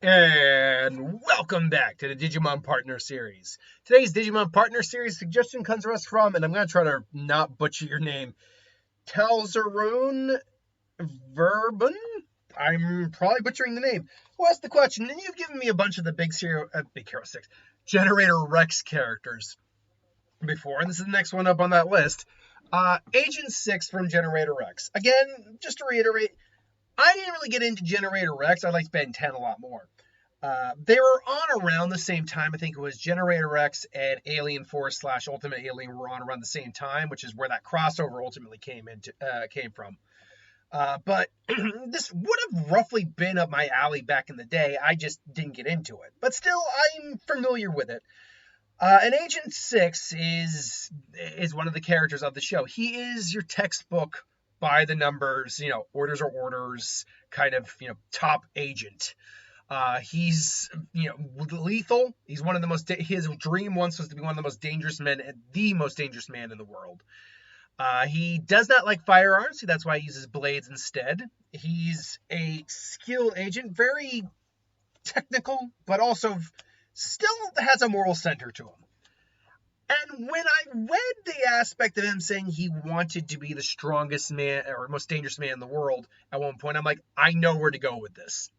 And welcome back to the Digimon Partner Series. Today's Digimon Partner Series suggestion comes to us from, and I'm going to try to not butcher your name, Telzarun Verben? I'm probably butchering the name. Who asked the question? And you've given me a bunch of the Big Hero 6 Generator Rex characters before, and this is the next one up on that list. Agent 6 from Generator Rex. Again, just to reiterate, I didn't really get into Generator Rex. I liked Ben 10 a lot more. They were on around the same time. I think it was Generator Rex and Alien Force / Ultimate Alien were on around the same time, which is where that crossover ultimately came from. But this would have roughly been up my alley back in the day. I just didn't get into it. But still, I'm familiar with it. And Agent 6 is one of the characters of the show. He is your textbook by the numbers, orders are orders, kind of, top agent. He's, lethal. He's one of the most, his dream once was to be one of the most dangerous men, the most dangerous man in the world. He does not like firearms, so that's why he uses blades instead. He's a skilled agent, very technical, but also still has a moral center to him. And when I read the aspect of him saying he wanted to be the strongest man or most dangerous man in the world at one point, I'm like, I know where to go with this.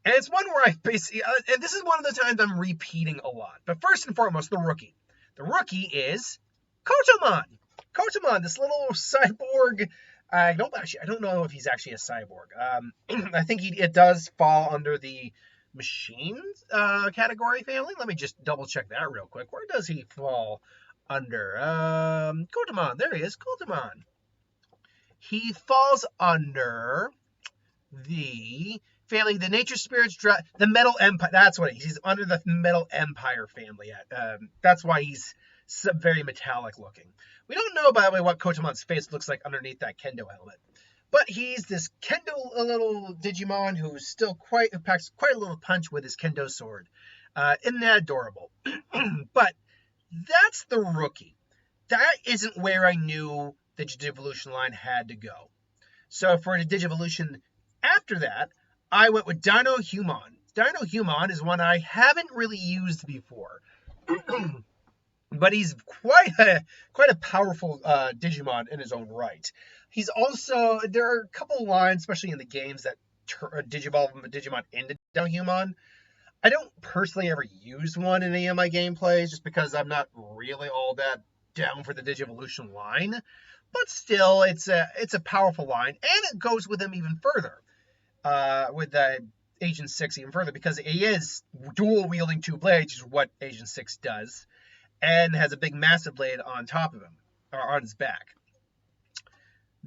And it's one where I basically, and this is one of the times I'm repeating a lot. But first and foremost, the rookie. The rookie is Kotomon. Kotomon, this little cyborg. I don't know if he's actually a cyborg. I think it does fall under the machines category family. Let me just double check that real quick. Where does he fall under? Kotomon. There he is. Kotomon. He falls under the family, the nature spirits, the metal empire. That's what he's under the metal empire family. That's why he's very metallic looking. We don't know, by the way, what Kotomon's face looks like underneath that kendo helmet. But he's this kendo little Digimon who's still packs quite a little punch with his kendo sword. Isn't that adorable? But that's the rookie. That isn't where I knew the Digivolution line had to go. So for the Digivolution after that, I went with Dino Human. Dino Human is one I haven't really used before. But he's quite a powerful Digimon in his own right. He's also, there are a couple lines, especially in the games, that Digivolve Digimon into Dino Human. I don't personally ever use one in any of my gameplays, just because I'm not really all that down for the Digivolution line. But still, it's a powerful line, and it goes with him even further, with Agent 6 even further, because he is dual wielding two blades, which is what Agent 6 does, and has a big massive blade on top of him, or on his back.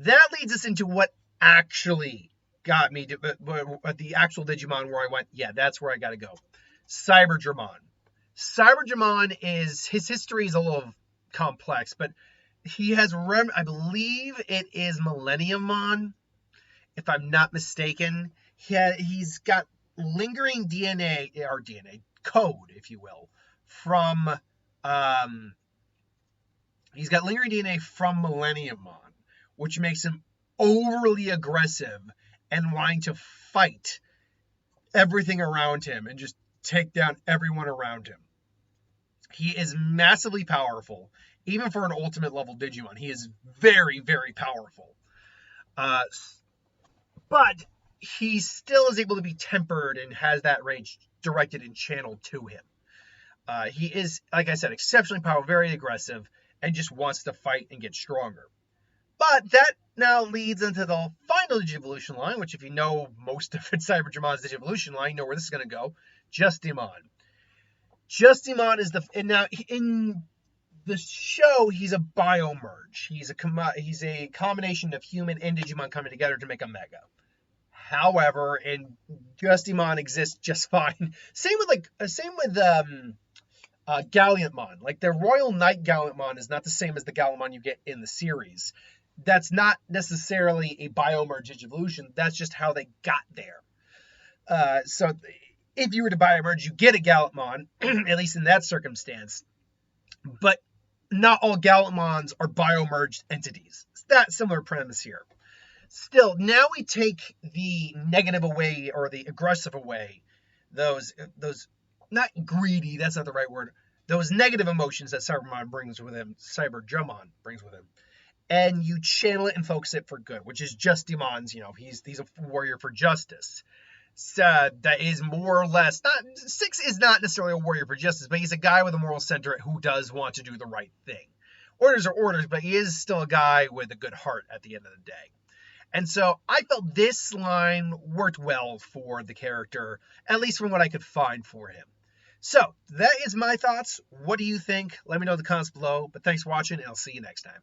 That leads us into what actually got me to the actual Digimon where I went, yeah, that's where I got to go. Cyberdramon. Cyberdramon his history is a little complex, but he has, I believe it is Millenniummon, if I'm not mistaken. He's got lingering DNA code, if you will, from he's got lingering DNA from Millenniummon, which makes him overly aggressive and wanting to fight everything around him and just take down everyone around him. He is massively powerful, even for an ultimate level Digimon. He is very, very powerful. But he still is able to be tempered and has that rage directed and channeled to him. He is, like I said, exceptionally powerful, very aggressive, and just wants to fight and get stronger. But that now leads into the final Digivolution line, which if you know most of it, Cyberdramon's Digivolution line, you know where this is going to go. Justimon. Justimon is now in the show, he's a biomerge. He's a combination of human and Digimon coming together to make a Mega. However, and Justimon exists just fine. Same with Galliantmon. Like the Royal Knight Galliantmon is not the same as the Galliantmon you get in the series. That's not necessarily a biomerge Digivolution. That's just how they got there. So if you were to biomerge, you get a Galliantmon, at least in that circumstance. But not all Galliantmons are biomerged entities. It's that similar premise here. Still, now we take the negative away or the aggressive away. those not greedy, that's not the right word, those negative emotions that Cybermon brings with him, Cyberjumon brings with him, and you channel it and focus it for good, which is just Demon's, he's a warrior for justice. That is more or less not, Six is not necessarily a warrior for justice, but he's a guy with a moral center who does want to do the right thing. Orders are orders, but he is still a guy with a good heart at the end of the day. And so I felt this line worked well for the character, at least from what I could find for him. So that is my thoughts. What do you think? Let me know in the comments below. But thanks for watching, and I'll see you next time.